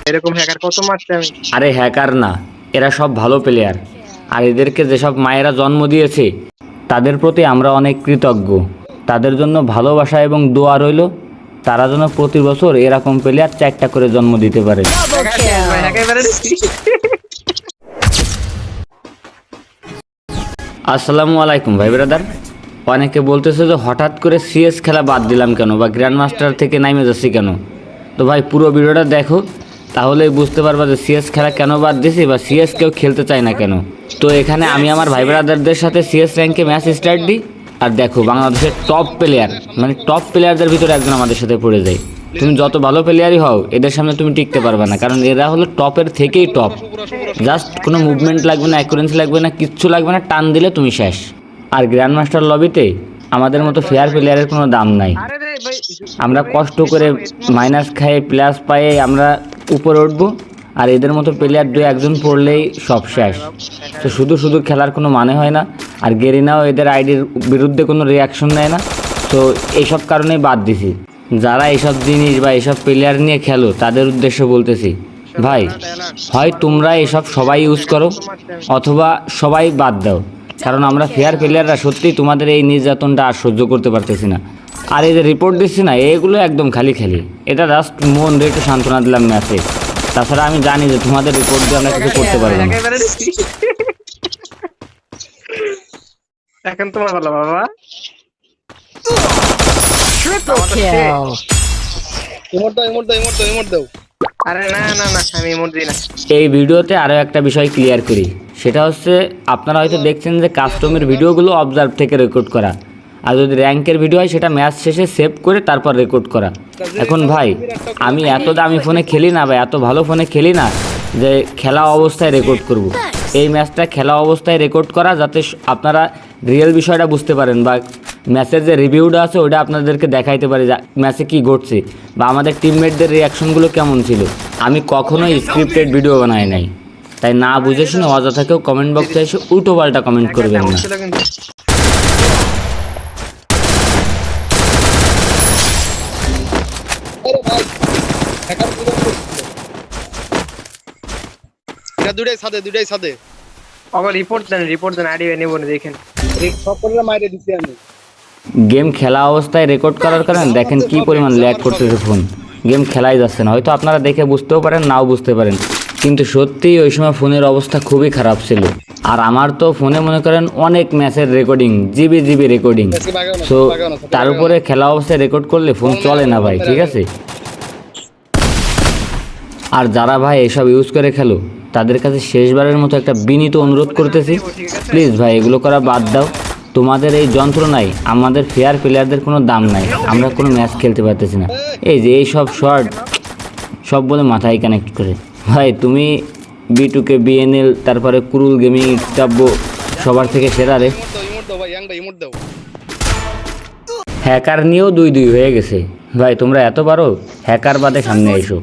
এরকম হ্যাকার কত মারছে আমি। আরে হ্যাকার না, এরা সব ভালো প্লেয়ার। আর এদেরকে যেসব মায়েরা জন্ম দিয়েছে তাদের প্রতি আমরা অনেক কৃতজ্ঞ। তাদের জন্য ভালোবাসা এবং দোয়া রইল, তারা যেন প্রতি বছর এরকম প্লেয়ার 4টা করে জন্ম দিতে পারে। আসসালামু আলাইকুম ভাই ব্রাদার। অনেকে বলতেছে যে হঠাৎ করে সিএস খেলা বাদ দিলাম কেন, বা গ্র্যান্ড মাস্টার থেকে নামে যাচ্ছি কেন। তো ভাই পুরো ভিডিওটা দেখো, তাহলেই বুঝতে পারবা যে সিএস খেলা কেন বাদ দিছি, বা সিএস কেউ খেলতে চায় না কেন। তো এখানে আমি আমার ভাই ব্রাদারদের সাথে সিএস র্যাঙ্কে ম্যাচ স্টার্ট দিই, আর দেখো বাংলাদেশের টপ প্লেয়ার, মানে টপ প্লেয়ারদের ভিতরে একজন আমাদের সাথে পড়ে যায়। তুমি যত ভালো প্লেয়ারই হও, এদের সামনে তুমি টিকতে পারবে না, কারণ এরা হলো টপের থেকেই টপ। জাস্ট কোনো মুভমেন্ট লাগবে না, অ্যাকুরেন্সি লাগবে না, কিচ্ছু লাগবে না, টান দিলে তুমি শেষ। আর গ্র্যান্ড মাস্টার লবিতে আমাদের মতো ফেয়ার প্লেয়ারের কোনো দাম নাই। আমরা কষ্ট করে মাইনাস খাই, প্লাস পায়ে আমরা উপরে উঠবো, আর এদের মতো প্লেয়ার 2-1জন পড়লেই সব শেষ। তো শুধু শুধু খেলার কোনো মানে হয় না। আর গেরিনাও এদের আইডির বিরুদ্ধে কোনো রিয়াকশন নেয় না। তো এইসব কারণেই বাদ দিছি। যারা এইসব জিনিস বা এইসব প্লেয়ার নিয়ে খেলো তাদের উদ্দেশ্যে বলতেছি, ভাই হয় তোমরা এসব সবাই ইউজ করো, অথবা সবাই বাদ দাও। কারণ আমরা ফেয়ার প্লেয়াররা সত্যিই তোমাদের এই নির্যাতনটা আর সহ্য করতে পারতেছি না। আর এই যে রিপোর্ট দিচ্ছি না, এগুলো একদম খালি খালি। এটা জাস্ট মন দিয়ে একটু সান্ত্বনা দিলাম ম্যাচে। তাছাড়া আমি জানি যে তোমাদের রিপোর্ট দিয়ে আমরা কিছু করতে পারবো না। এখন তোমার ভালো বাবা। আরে না না না, আমি ইমোট দিই না। এই ভিডিওতে আরও একটা বিষয় ক্লিয়ার করি, সেটা হচ্ছে আপনারা হয়তো দেখছেন যে কাস্টমের ভিডিওগুলো অবজার্ভ থেকে রেকর্ড করা, আর যদি র্যাঙ্কের ভিডিও হয় সেটা ম্যাচ শেষে সেভ করে তারপর রেকর্ড করা। এখন ভাই আমি এত দামি ফোনে খেলি না, বা এত ভালো ফোনে খেলি না যে খেলা অবস্থায় রেকর্ড করব। এই ম্যাচটা খেলা অবস্থায় রেকর্ড করা, যাতে আপনারা রিয়েল বিষয়টা বুঝতে পারেন, বা ম্যাচের যে রিভিউটা আছে ওটা আপনাদেরকে দেখাইতে পারি যে ম্যাচে কী ঘটছে, বা আমাদের টিমমেটদের রিয়াকশনগুলো কেমন ছিল। আমি কখনোই স্ক্রিপ্টেড ভিডিও বানাই নাই, তাই না বুঝে শুনে অযথা কেউ কমেন্ট বক্সে এসে উল্টো পাল্টা কমেন্ট করবেন না। দুটাই ছাদে রিপোর্ট দেন আইডি নেব না দেখেন। সব করে মাইরে দিছি আমি। গেম খেলা অবস্থায় রেকর্ড করার কারণে দেখেন কি পরিমাণ ল্যাগ করতেছে ফোন। গেম খেলাই যাচ্ছে না। হয়তো আপনারা দেখে বুঝতেও পারেন, নাও বুঝতে পারেন, কিন্তু সত্যিই ওই সময় ফোনের অবস্থা খুবই খারাপ ছিল। আর আমার তো ফোনে মনে করেন অনেক ম্যাচের recording, GB GB recording. So তার উপরে খেলা অবস্থায় রেকর্ড করলে ফোন চলে না ভাই, ঠিক আছে। আর যারা ভাই এসব ইউজ করে খেলো, তাদের কাছে শেষবারের মতো একটা বিনীত অনুরোধ করতেছি, প্লিজ ভাই এগুলো করা বাদ দাও। তোমাদের এই যন্ত্রণায় আমাদের ফেয়ার প্লেয়ারদের কোনো দাম নাই, আমরা কোনো ম্যাচ খেলতে পারতেছি না। এই যে এই সব শর্ট সব বলে মাথায় কানেক্ট করে। ভাই তুমি B2K BNL, তারপরে কুরুল গেমিং, কাব্য সবার থেকে সেরা রে। হ্যাকার নিয়েও 2-2 হয়ে গেছে। ভাই তোমরা এত পারো, হ্যাকার বাদে সামনে এসো।